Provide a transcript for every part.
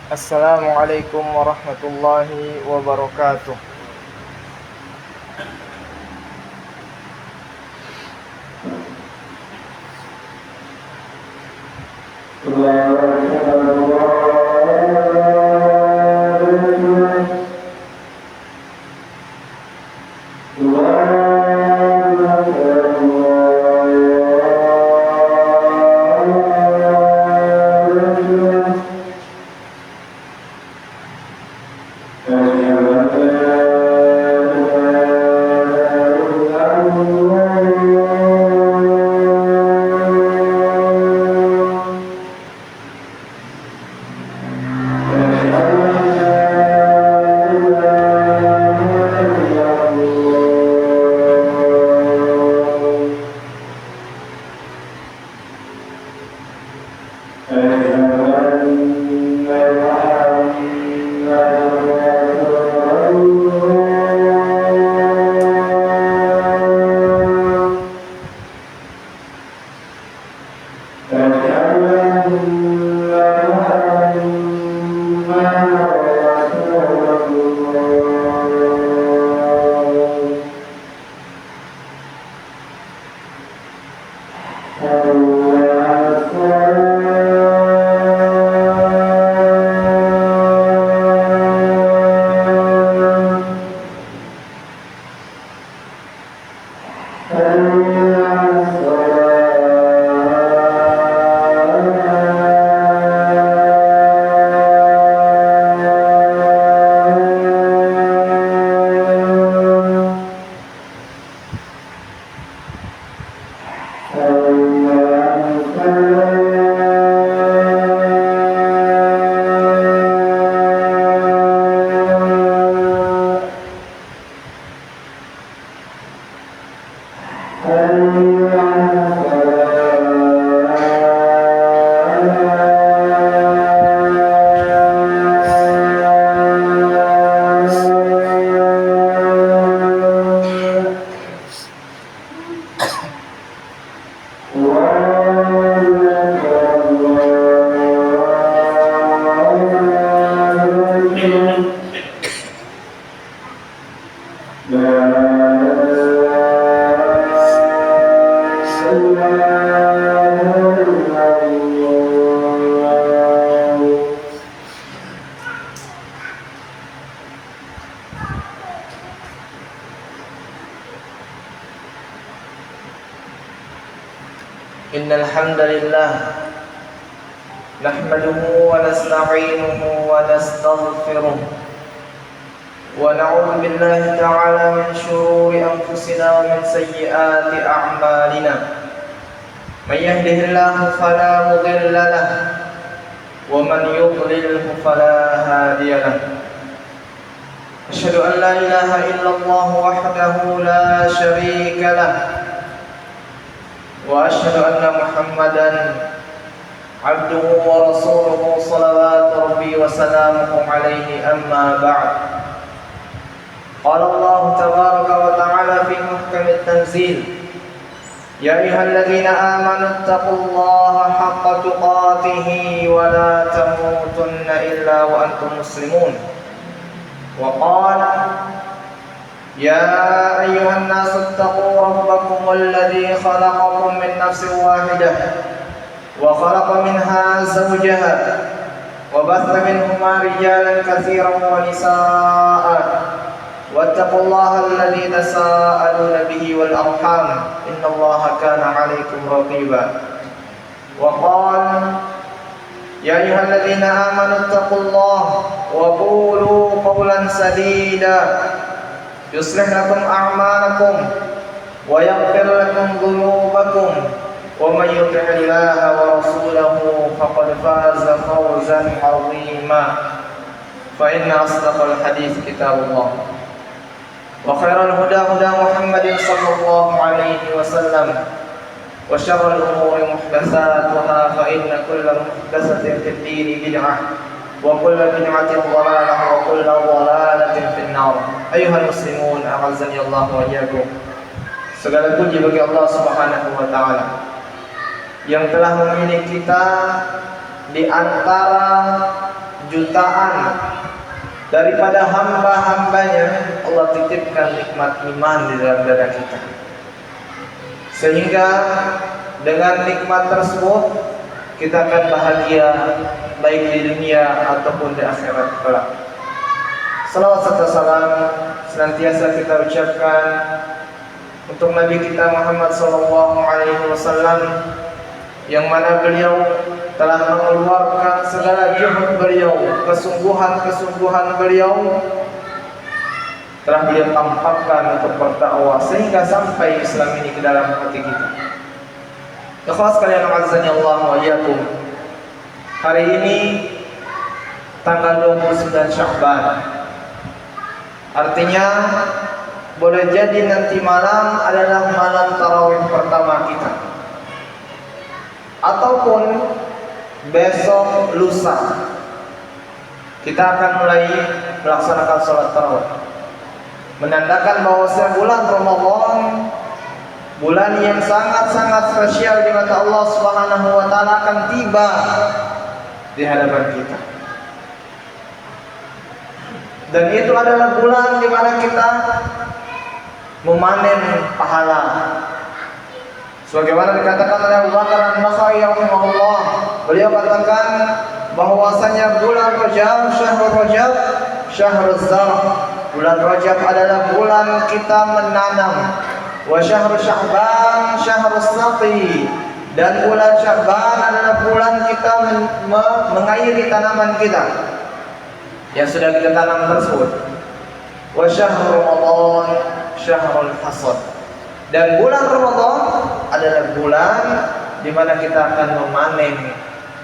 Assalamualaikum warahmatullahi wabarakatuh. Innal hamdalillah nahmaduhu wa nasta'inuhu wa nastaghfiruh wa na'udzu billahi ta'ala min shururi anfusina wa min sayyiati a'malina. May yahdihillahu fala mudilla lahu wa man yudlilhu fala hadiya lahu. Asyhadu an la ilaha illallah wahdahu la syarika lahu وأشهد أن محمدًا عبده ورسوله صلوات ربي وسلامه عليه أما بعد. قال الله تبارك وتعالى في محكم التنزيل: يا أيها الذين آمنوا اتقوا الله حق تقاته ولا تموتن إلا وأنتم مسلمون. وقال: يا أيها الناس اتقوا ربكم الذي خلقكم من نفس واحدة وخلق منها زوجها وبث منهما رجالا كثيرا ونساء واتقوا الله الذي تساءلون به والأرحام إن الله كان عليكم رقيبا. وقال: يا أيها الذين آمنوا اتقوا الله وقولوا قولا سديدا يصلح لكم أعمالكم ويغفر لكم ذنوبكم ومن يطع الله ورسوله فقد فاز فوزا عظيما. فإن أصدق الحديث كتاب الله وخير الهدى هدى محمد صلى الله عليه وسلم وشر الأمور محدثاتها فإن كل محدثة في الدين بدعة وكل بدعة ضلالة وكل ضلالة في النار. أيها المسلمون أعزني الله وإياكم. Segala puji bagi Allah Subhanahu wa taala yang telah memilih kita di antara jutaan daripada hamba-hambanya, Allah titipkan nikmat iman di dalam dada kita, sehingga dengan nikmat tersebut kita akan bahagia baik di dunia ataupun di akhirat kelak. Salawat serta salam senantiasa kita ucapkan untuk Nabi kita Muhammad SAW, yang mana beliau telah mengeluarkan segala juhud beliau, kesungguhan beliau telah beliau tampakkan untuk berdakwah sehingga sampai Islam ini ke dalam hati kita. Ikhlas sekalian, azza Allah wa iyyakum. Hari ini tanggal 29 Sya'ban. Artinya boleh jadi nanti malam adalah malam tarawih pertama kita, ataupun besok lusa kita akan mulai melaksanakan sholat tarawih, menandakan bahwasanya bulan Ramadan, bulan yang sangat-sangat spesial di mata Allah Subhanahu wa taala, akan tiba di hadapan kita. Dan itu adalah bulan di mana kita memanen pahala. Sebagaimana dikatakan oleh Abu Bakar An-Nakhai rahimahullah, beliau katakan bahwasanya bulan Rajab, syahrul zar'. Bulan Rajab adalah bulan kita menanam. Wa syahrul Sya'ban syahrus saqi. Dan bulan Sya'ban adalah bulan kita mengairi tanaman kita yang sudah kita tanam tersebut. Wa syahrul Ramadan syahrul hasad. Dan bulan Ramadan adalah bulan di mana kita akan memanen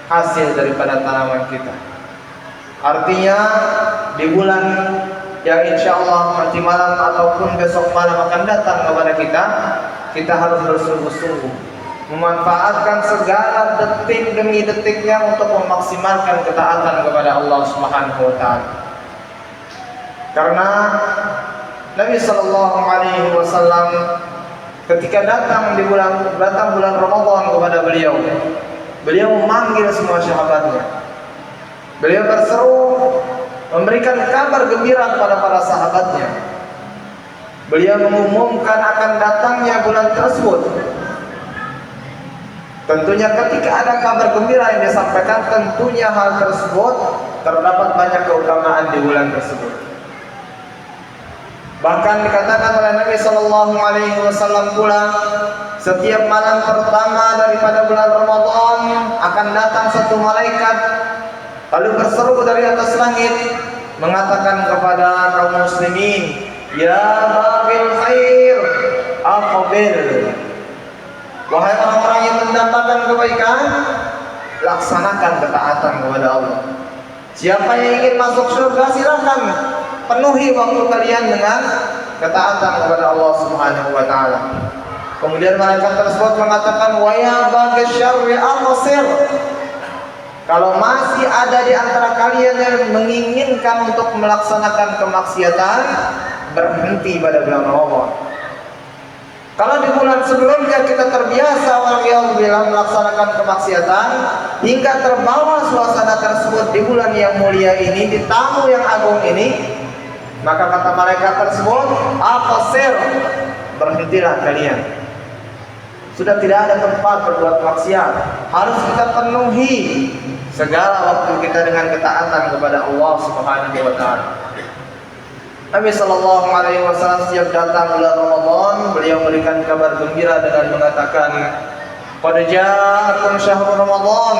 hasil daripada tanaman kita. Artinya di bulan yang insya Allah nanti malam ataupun besok malam akan datang kepada kita harus bersungguh-sungguh memanfaatkan segala detik demi detiknya untuk memaksimalkan ketaatan kepada Allah Subhanahu wa taala. Karena Nabi sallallahu alaihi wasallam ketika datang bulan Ramadan kepada beliau memanggil semua sahabatnya. Beliau berseru, memberikan kabar gembira kepada para sahabatnya. Beliau mengumumkan akan datangnya bulan tersebut. Tentunya ketika ada kabar gembira yang disampaikan, tentunya hal tersebut terdapat banyak keutamaan di bulan tersebut. Bahkan dikatakan oleh Nabi Sallallahu Alaihi Wasallam pula, setiap malam pertama daripada bulan Ramadan akan datang satu malaikat lalu berseru dari atas langit mengatakan kepada kaum muslimin, ya baghil khair aqbil. Wahai orang-orang yang mendapatkan kebaikan, laksanakan ketaatan kepada Allah. Siapa yang ingin masuk surga, silakan penuhi waktu kalian dengan ketaatan kepada Allah Subhanahu wa taala. Kemudian malaikat tersebut mengatakan, wa ya baghil syarri aqsir. Kalau masih ada di antara kalian yang menginginkan untuk melaksanakan kemaksiatan, berhenti pada bulan Ramadan. Kalau di bulan sebelumnya kita terbiasa melaksanakan kemaksiatan hingga terbawa suasana tersebut di bulan yang mulia ini, di tamu yang agung ini, maka kata malaikat tersebut, aqsir, berhentilah kalian. Sudah tidak ada tempat berbuat maksiat. Harus kita penuhi segala waktu kita dengan ketaatan kepada Allah Subhanahu wa taala. Nabi sallallahu alaihi wasallam setiap datang bulan Ramadan, beliau memberikan kabar gembira dengan mengatakan, qad ja'akum syahrul Ramadan.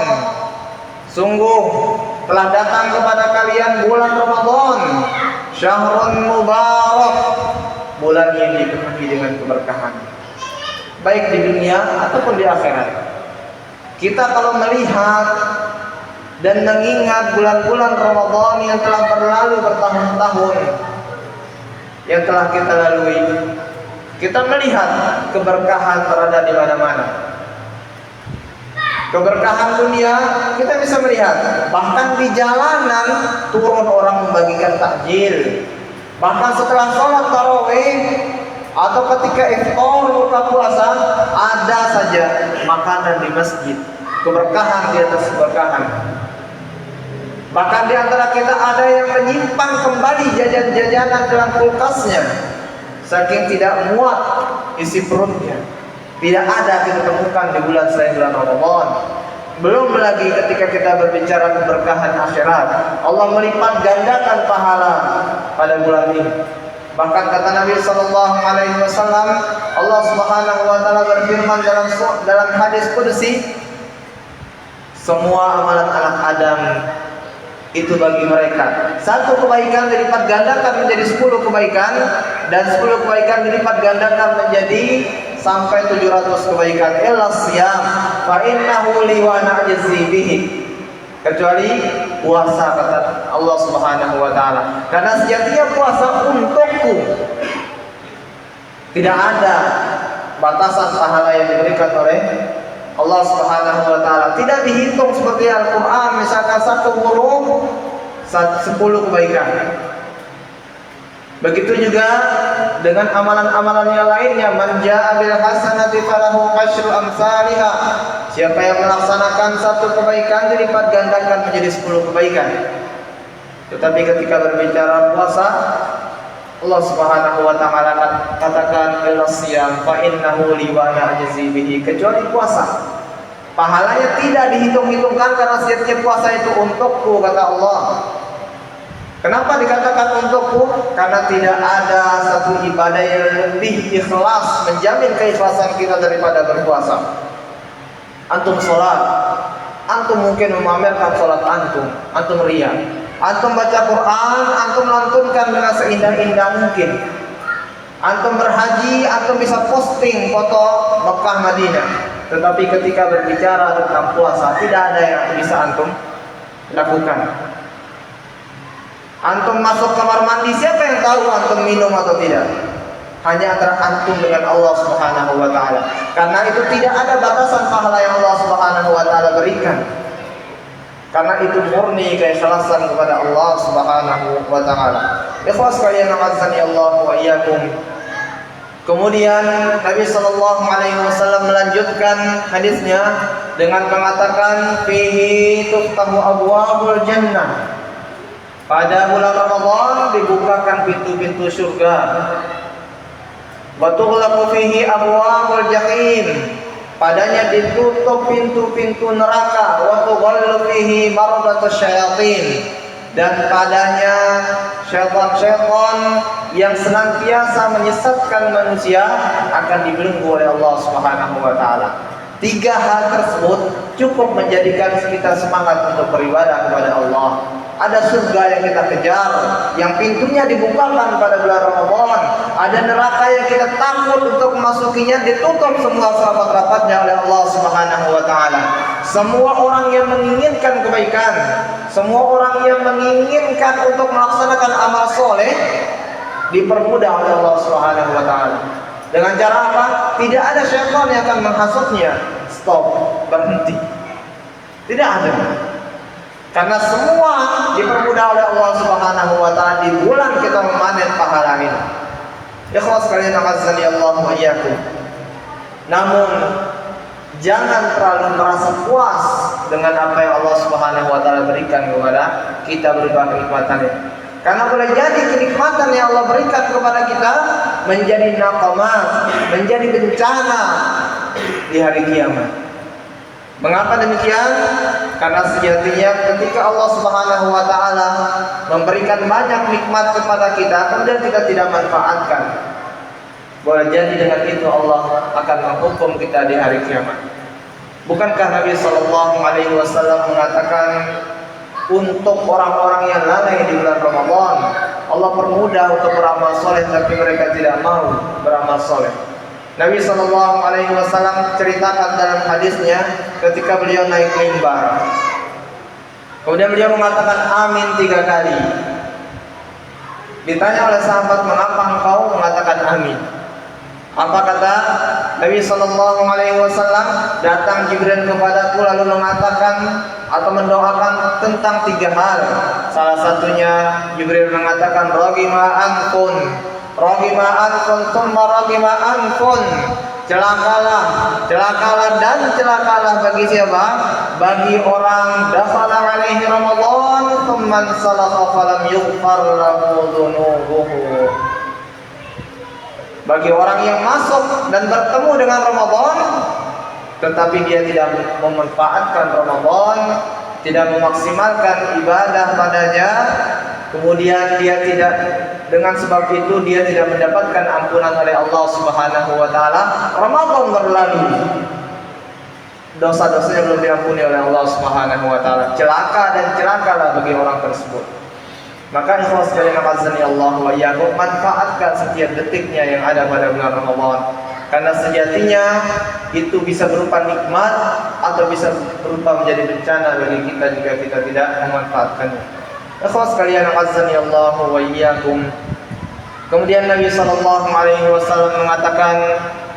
Sungguh telah datang kepada kalian bulan Ramadan, syahrun mubarak, bulan yang dipenuhi dengan keberkahan, baik di dunia ataupun di akhirat. Kita kalau melihat dan mengingat bulan-bulan Ramadan yang telah berlalu bertahun-tahun yang telah kita lalui, kita melihat keberkahan berada di mana-mana. Keberkahan dunia kita bisa melihat, bahkan di jalanan turun orang membagikan takjil. Bahkan setelah sholat tarawih atau ketika iftar buka puasa, ada saja makanan di masjid. Keberkahan di atas keberkahan. Bahkan di antara kita ada yang menyimpan kembali jajan-jajanan dalam kulkasnya, saking tidak muat isi perutnya. Tidak ada kita temukan di bulan selain bulan Ramadan. Belum lagi ketika kita berbicara keberkahan akhirat, Allah melipat gandakan pahala pada bulan ini. Bahkan kata Nabi Sallallahu Alaihi Wasallam, Allah Subhanahu Wa Taala berfirman dalam hadis qudsi, semua amalan anak Adam itu bagi mereka. Satu kebaikan dilipat gandakan menjadi 10 kebaikan, dan 10 kebaikan dilipat gandakan menjadi sampai 700 kebaikan. Illa siyam fa innahu li wa na'jizi bihi. Kecuali puasa, kata Allah Subhanahu wa taala. Karena sejatinya puasa untukku. Tidak ada batasan pahala yang diberikan oleh Allah Subhanahu wa taala. Tidak dihitung seperti Al-Qur'an, misalkan satu huruf 10 kebaikan. Begitu juga dengan amalan-amalan yang lainnya, man jaa'a bil hasanati falahu asyru amsalha. Siapa yang melaksanakan satu kebaikan dilipat gandakan menjadi 10 kebaikan. Tetapi ketika berbicara puasa, Allah Subhanahu wa taala katakan illa siyam fa innahu li wa na'jizi bihi, kecuali puasa. Pahalanya tidak dihitung-hitungkan karena setiap puasa itu untukku, kata Allah. Kenapa dikatakan untukku? Karena tidak ada satu ibadah yang lebih ikhlas, menjamin keikhlasan kita daripada berpuasa. Antum sholat, antum mungkin memamerkan sholat antum ria. Antum baca Quran, antum lantunkan dengan seindah-indah mungkin. Antum berhaji, antum bisa posting foto Mekah Madinah. Tetapi ketika berbicara tentang puasa, tidak ada yang bisa antum lakukan. Antum masuk kamar mandi, siapa yang tahu antum minum atau tidak? Hanya antara antum dengan Allah Subhanahu wa taala. Karena itu tidak ada batasan pahala yang Allah Subhanahu wa taala berikan. Karena itu murni keikhlasan kepada Allah Subhanahu wa taala. Ikhwas kalian azani Allah wa iyyakum. Kemudian Nabi sallallahu alaihi wasallam melanjutkan hadisnya dengan mengatakan fihi tuftahu abwabul jannah. Pada bulan Ramadan dibukakan pintu-pintu surga. Wa tughlaqu fihi abwabul jahim. Padanya ditutup pintu-pintu neraka. Wa tughallu fihi maradatus syayatin. Dan padanya syaitan-syaitan yang senantiasa menyesatkan manusia akan dibelenggu oleh Allah Subhanahu wa taala. 3 hal tersebut cukup menjadikan kita semangat untuk beribadah kepada Allah. Ada surga yang kita kejar, yang pintunya dibukakan pada bulan Ramadan. Ada neraka yang kita takut untuk memasukinya, ditutup semua rapat-rapatnya oleh Allah Subhanahu wa taala. Semua orang yang menginginkan kebaikan, semua orang yang menginginkan untuk melaksanakan amal soleh, dipermudah oleh Allah Subhanahu wa taala. Dengan cara apa? Tidak ada syaitan yang akan menghasutnya. Stop, berhenti. Tidak ada. Karena semua dipermudah oleh Allah Subhanahu wa taala di bulan kita memanen pahala ini. Ikhlas kalian azani Allah wa iyyakum. Namun jangan terlalu merasa puas dengan apa yang Allah Subhanahu wa taala berikan kepada kita berupa kenikmatannya. Karena boleh jadi kenikmatan yang Allah berikan kepada kita menjadi naqamat, menjadi bencana di hari kiamat. Mengapa demikian? Karena sejatinya ketika Allah Subhanahu wa taala memberikan banyak nikmat kepada kita, kemudian kita tidak manfaatkan, boleh jadi dengan itu Allah akan menghukum kita di hari kiamat. Bukankah Nabi sallallahu alaihi wasallam mengatakan untuk orang-orang yang lalai di bulan Ramadan, Allah permudah untuk beramal soleh, tapi mereka tidak mau beramal soleh. Nabi sallallahu alaihi wasallam ceritakan dalam hadisnya ketika beliau naik mimbar. Kemudian beliau mengatakan amin 3 kali. Ditanya oleh sahabat, mengapa engkau mengatakan amin? Apa kata Nabi sallallahu alaihi wasallam? Datang Jibril kepadaku lalu mengatakan atau mendoakan tentang 3 hal. Salah satunya Jibril mengatakan ragima anfun, ragima anfun, thumma ragima anfun. celakalah dan celakalah bagi siapa? Bagi orang dakhala alaihi Ramadan thumma salakha falam yughfar lahu dhunubuhu. Bagi orang yang masuk dan bertemu dengan Ramadan tetapi dia tidak memanfaatkan Ramadan, tidak memaksimalkan ibadah padanya, kemudian dia tidak, dengan sebab itu dia tidak mendapatkan ampunan oleh Allah Subhanahu wa taala. Ramadan berlalu, dosa-dosanya belum diampuni oleh Allah Subhanahu wa taala. Celaka dan celakalah bagi orang tersebut. Maka ikhlas sekalian azani Allah wa iyyakum, manfaatkan setiap detiknya yang ada pada bulan Ramadan. Karena sejatinya itu bisa berupa nikmat atau bisa berupa menjadi bencana bagi kita jika kita tidak memanfaatkannya. Ikhlas sekalian azani Allah wa iyyakum. Kemudian Nabi sallallahu alaihi wasallam mengatakan,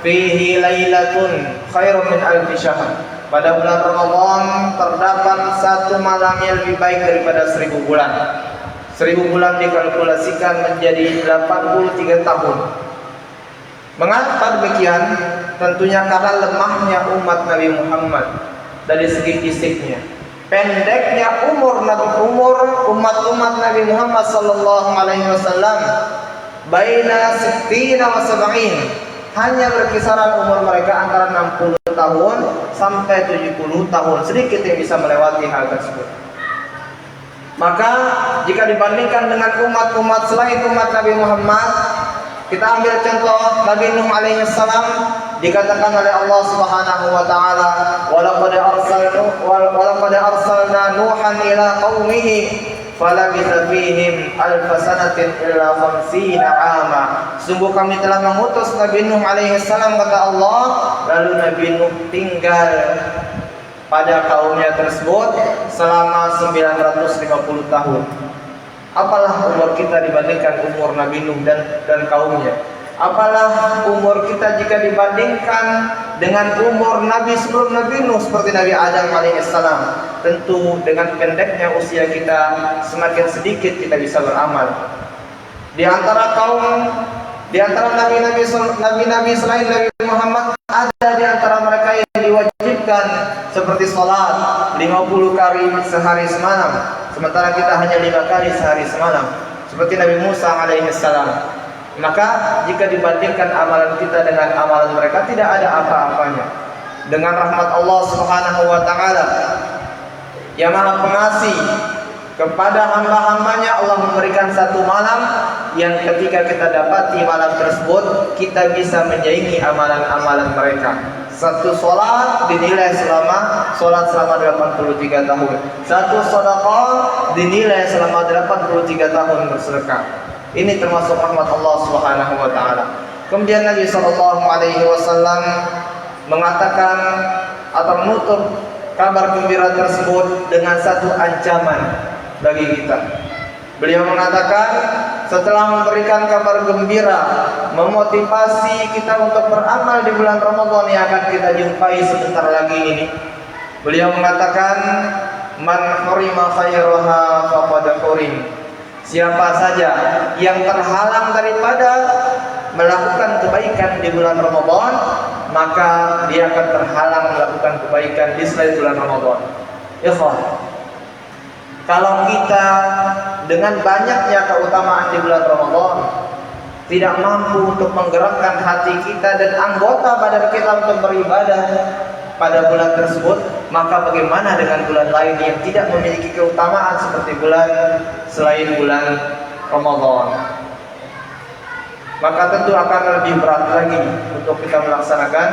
fihi lailatun khairum min alfi syahr. Pada bulan Ramadan terdapat satu malam yang lebih baik daripada 1000 bulan. 1000 bulan dikalkulasikan menjadi 83 tahun. Mengapa demikian? Tentunya karena lemahnya umat Nabi Muhammad dari segi fisiknya, pendeknya umur umat Nabi Muhammad sallallahu alaihi wasallam, baina 60 wa 70, hanya berkisaran umur mereka antara 60 tahun sampai 70 tahun, sedikit yang bisa melewati hal tersebut. Maka jika dibandingkan dengan umat-umat selain umat Nabi Muhammad, kita ambil contoh Nabi Nuh alaihi salam, dikatakan oleh Allah Subhanahu wa taala, walaqad arsalna Nuhan ila qaumihi falabitha fihim alf sanatin illa 50 ama. Sungguh kami telah mengutus Nabi Nuh alaihi salam, kata Allah, lalu Nabi Nuh tinggal pada kaumnya tersebut selama 950 tahun. Apalah umur kita dibandingkan umur Nabi Nuh dan kaumnya? Apalah umur kita jika dibandingkan dengan umur Nabi sebelum Nabi Nuh seperti Nabi Adam alaihissalam? Tentu dengan pendeknya usia kita, semakin sedikit kita bisa beramal. Di antara nabi-nabi selain Nabi Muhammad, ada di antara mereka yang diwajibkan seperti sholat 50 kali sehari semalam, sementara kita hanya 5 kali sehari semalam, seperti Nabi Musa alaihissalam. Maka jika dibandingkan amalan kita dengan amalan mereka, tidak ada apa-apanya. Dengan rahmat Allah Subhanahu wa taala yang Maha Pengasih kepada hamba-hambanya, Allah memberikan satu malam yang ketika kita dapati malam tersebut, kita bisa menyaingi amalan-amalan mereka. Satu sholat dinilai selama 83 tahun. Satu sedekah dinilai selama 83 tahun bersedekah. Ini termasuk rahmat Allah Subhanahu wa taala. Kemudian Nabi sallallahu alaihi wasallam mengatakan atau menutup kabar gembira tersebut dengan satu ancaman bagi kita. Beliau mengatakan, setelah memberikan kabar gembira, memotivasi kita untuk beramal di bulan Ramadan yang akan kita jumpai sebentar lagi ini, beliau mengatakan, man hurima khairaha faqad hurim. Siapa saja yang terhalang daripada melakukan kebaikan di bulan Ramadan, maka dia akan terhalang melakukan kebaikan di selain bulan Ramadan. Ikhwan, kalau kita dengan banyaknya keutamaan di bulan Ramadan tidak mampu untuk menggerakkan hati kita dan anggota badan kita untuk beribadah pada bulan tersebut, maka bagaimana dengan bulan lain yang tidak memiliki keutamaan seperti bulan selain bulan Ramadan? Maka tentu akan lebih berat lagi untuk kita melaksanakan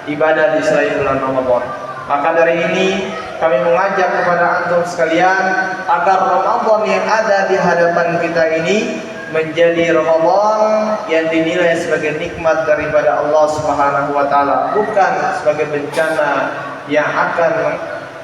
ibadah di selain bulan Ramadan. Maka dari ini kami mengajak kepada antum sekalian agar Ramadan yang ada di hadapan kita ini menjadi Ramadan yang dinilai sebagai nikmat daripada Allah Subhanahu wa taala, bukan sebagai bencana yang akan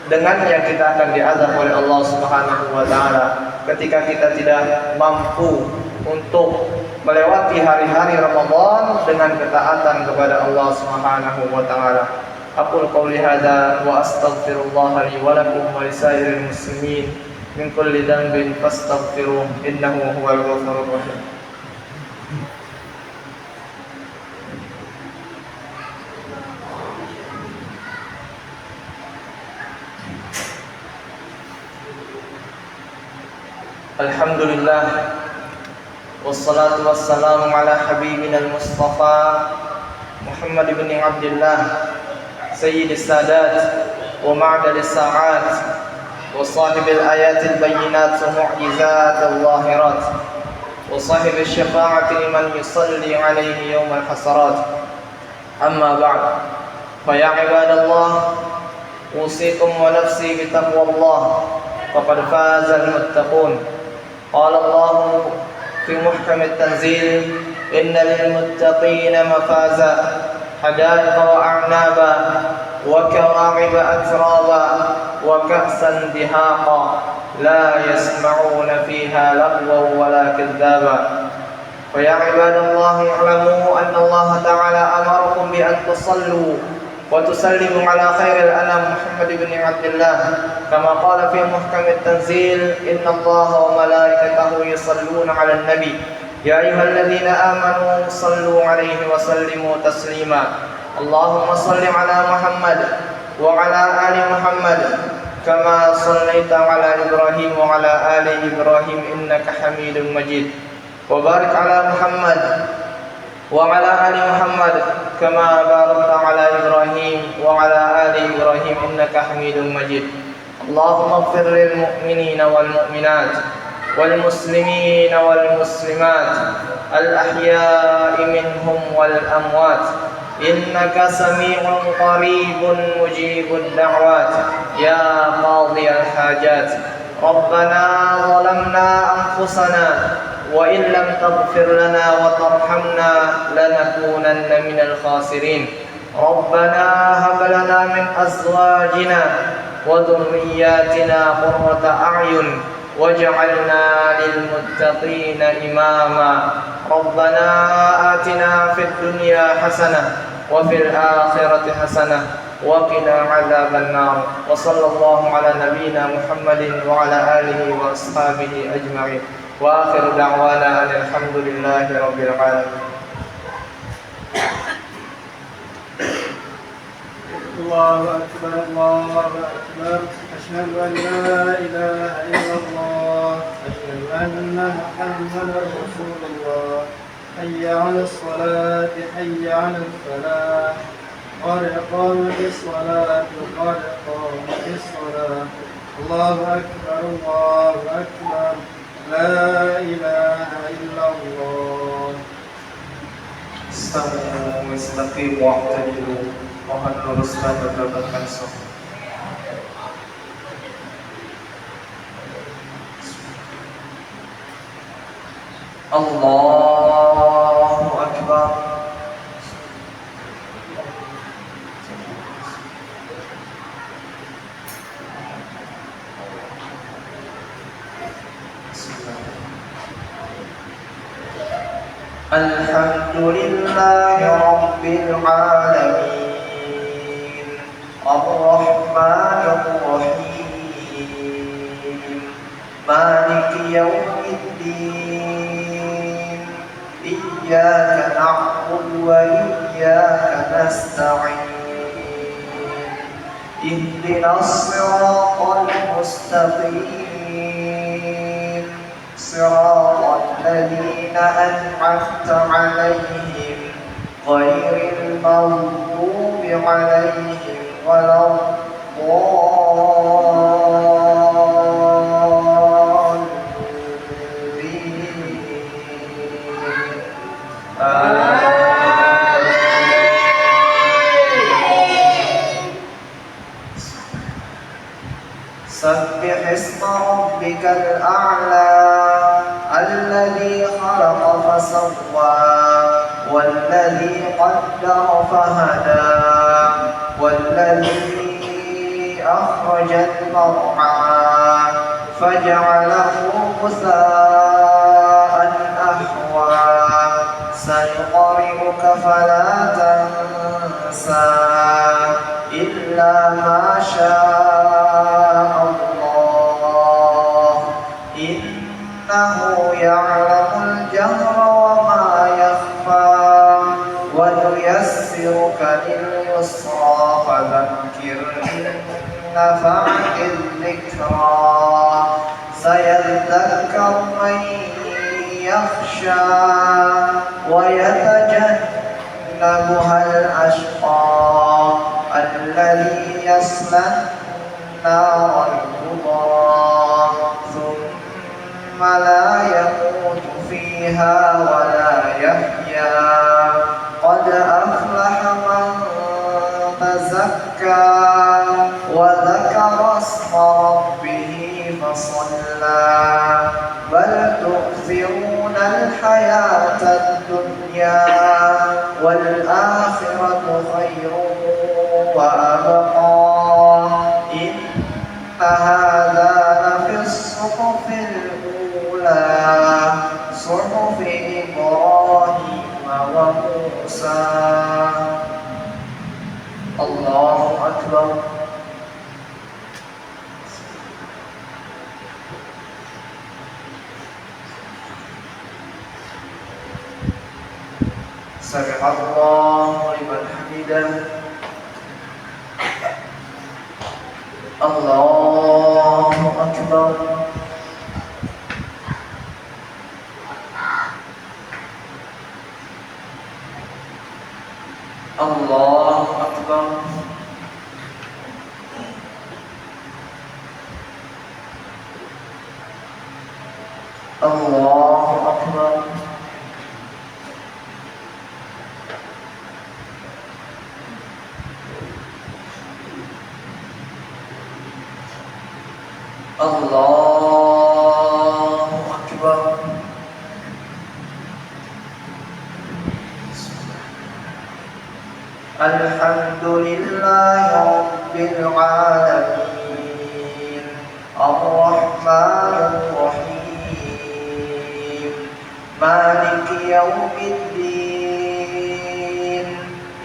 dengannya kita akan diazab oleh Allah Subhanahu wa taala ketika kita tidak mampu untuk melewati hari-hari Ramadan dengan ketaatan kepada Allah Subhanahu wa taala. Aqul qouli hadza wa astaghfirullah li wa lakum wa lisairil muslimin min kulli dhanbin fastaghfiruh innahu huwal ghafurur rahim. Alhamdulillah, wassalatu wassalamu ala habibina al-mustafa Muhammad ibn Abdullah sayyidis sadat wa ma'dalis sa'at wa sahibil ayatil bayyinat wa mu'jizat al-zahirat wa sahibil syafa'ati liman yusalli alaihi yawmal hasarat. Amma ba'd, fa ya ibadallah, usikum wa nafsi bitaqwallah, faqad fazal muttaqun. قال الله في محكم التنزيل إن للمتقين مفازا حدائق وأعنابا وكواعب أترابا وكأسا دهاقا لا يسمعون فيها لغوا ولا كذابا. فيا عباد الله اعلموا أن الله تعالى أمركم بأن تصلوا وتسلموا على خير الأنام محمد بن عبد الله كما قال في محكم التنزيل إن الله وملائكته يصلون على النبي يا أيها الذين آمنوا صلوا عليه وسلموا تسليما. اللهم صل على محمد وعلى آل محمد كما صليت على إبراهيم وعلى آل إبراهيم إنك حميد مجيد وبارك على محمد وعلى آل محمد كما باركت على إبراهيم وعلى آل إبراهيم إنك حميد مجيد. اللهم اغفر للمؤمنين والمؤمنات والمسلمين والمسلمات الأحياء منهم والأموات إنك سميع قريب مجيب الدعوات يا قاضي الحاجات. ربنا ظلمنا أنفسنا وإن لم تغفر لنا وترحمنا لنكونن من الخاسرين. ربنا هب لنا من أزواجنا وذرياتنا قرة أعين واجعلنا للمتقين إماما. ربنا آتنا في الدنيا حسنة وفي الآخرة حسنة وقنا عذاب النار. وصلى الله على نبينا محمد وعلى آله وأصحابه أجمعين وآخر دعوانا أن الحمد لله رب العالمين. الله أكبر الله أكبر، أشهد أن لا إله إلا الله، أشهد أن محمدا رسول الله. حي على الصلاة حي على الفلاح، قد قامت الصلاة قد قامت الصلاة. الله أكبر الله أكبر، لا إله إلا الله. استقيموا واستقيموا واعتدلوا. Mohon luruskan dan dapatkan sholat. Allahu Akbar. Alhamdulillahi Rabbil Alamin, Ar-Rahmanir Rahim, Maliki Yawmiddin, Iyyaka na'budu wa iyyaka nasta'in, Ihdinas siratal mustaqim, Siratal ladzina an'amta 'alaihim ghairil maghdubi 'alaihim Sabbih isma rabbikal a'la alladhi khalaqa fasawwa walladhi qaddara fahada walladhi akhrajal mar'a faj'alahu ghusaa'an ahwa. Sayuqri'uka fala tansa illa ma syaa Allah, innahu ya'lamul jahra wa ma yakhfa, wa nuyassiruka lil yusra fadhakkir in nafa'atil dhikra. سيذكر من يخشى ويتجنبها الأشقى الذي يصلى النار الكبرى ثم لا يموت فيها ولا يحيا قد أفلح من تزكى وذكر اسم ربه فصلى بل تؤثرون الحياة الدنيا والآخرة خير وأبقى إن هذا لفي الصحف الأولى صحف إبراهيم وموسى. الله أكبر. سمع الله لمن حمده. الله أكبر. الله أكبر. الله أكبر. الله أكبر. الحمد لله رب العالمين الرحمن الرحيم مالك يوم الدين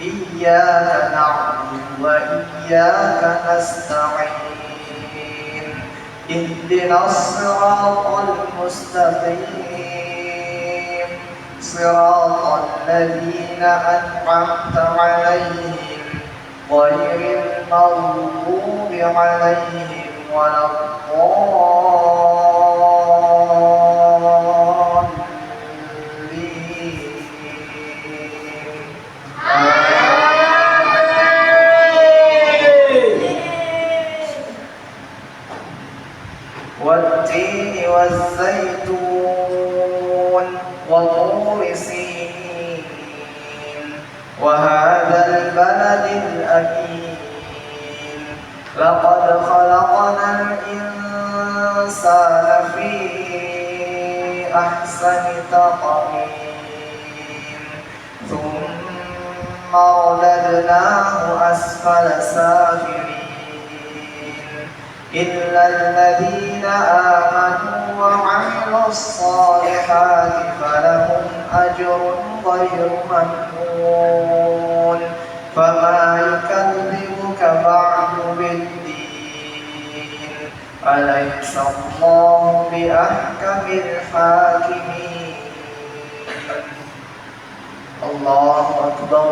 إياك نعبد وإياك نستعين اهدنا الصراط المستقيم صراط الذين أنعمت عليهم غير المغضوب عليهم ولا الضالين والتين والزيتون وطور سينين وهذا البلد الأمين لقد خلقنا الإنسان في أحسن تقويم ثم رددناه أسفل سافلين إلا الذين آمنوا وعملوا الصالحات فلهم أجر غير ممنون فما يكذبك بعد بالدين أليس الله بأحكم الحاكمين. الله أكبر.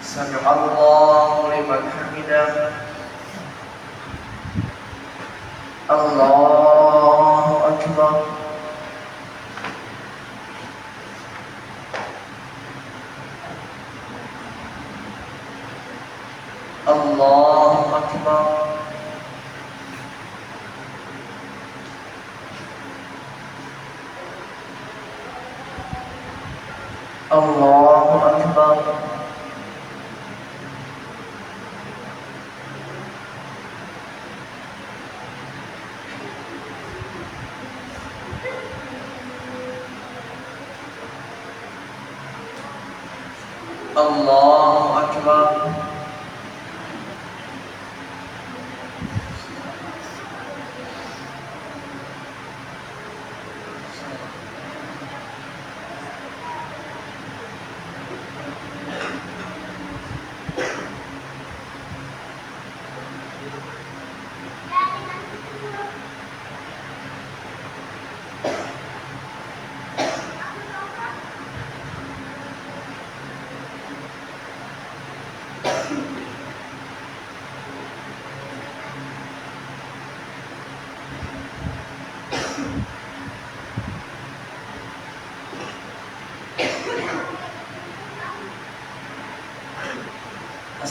سمع الله لمن حمده. الله أكبر. الله أكبر. الله أكبر. الله أكبر.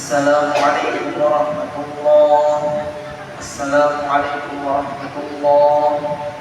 Assalamualaikum warahmatullahi wabarakatuh. Assalamualaikum warahmatullahi wabarakatuh.